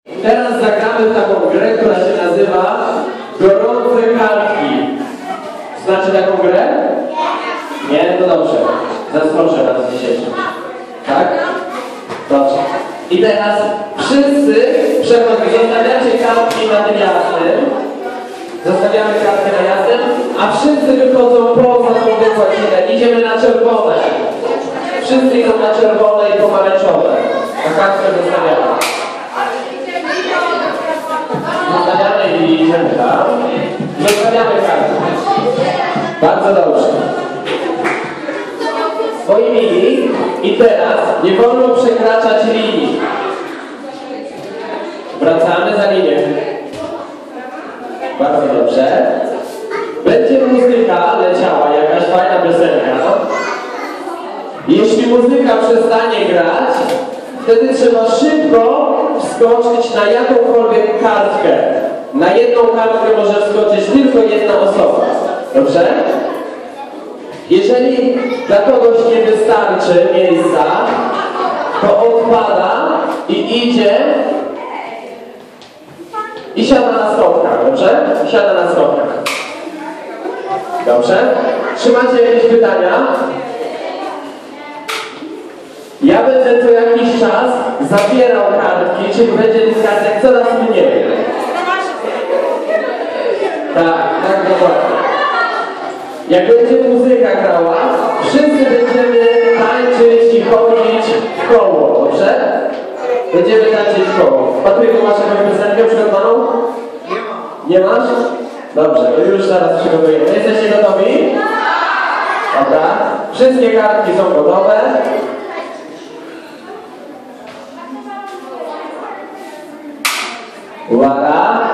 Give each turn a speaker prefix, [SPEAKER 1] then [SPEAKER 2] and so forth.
[SPEAKER 1] Teraz zagramy w taką grę, która się nazywa Gorące kartki. Znacie taką grę? Nie? To dobrze. Zaskoczę nas dzisiejszym. Tak? Dobrze. I teraz wszyscy zostawiacie kartki na tym jasnym. Zostawiamy kartkę na jasnym, a wszyscy wychodzą poza tą wykładzinę. Idziemy na czerwone. Wszyscy idą na czerwone i pomarańczowe. A kartkę zostawiamy. Zostawiamy i idziemy tam. Zostawiamy kartkę. Bardzo dobrze. Moi mili, i teraz nie wolno przekraczać linii. Wracamy za linię. Bardzo dobrze. Będzie muzyka leciała, jakaś fajna piosenka. Jeśli muzyka przestanie grać, wtedy trzeba szybko wskoczyć na jakąkolwiek kartkę. Na jedną kartkę może wskoczyć tylko jedna osoba. Dobrze? Jeżeli dla kogoś nie wystarczy miejsca, to odpada i idzie i siada na schodkach, dobrze? Siada na schodkach. Dobrze? Czy macie jakieś pytania? Ja będę co jakiś czas zabierał kartki, czyli będzie tych kartek coraz mniej. Tak, dokładnie. Jak będzie muzyka grała, wszyscy będziemy tańczyć i chodzić w koło, dobrze? Będziemy tańczyć w koło. Patryku, masz jakąś piosenkę przygotowaną? Nie masz? Dobrze, to już zaraz przygotujemy. Jesteście gotowi? Dobra. Wszystkie kartki są gotowe. Uwaga.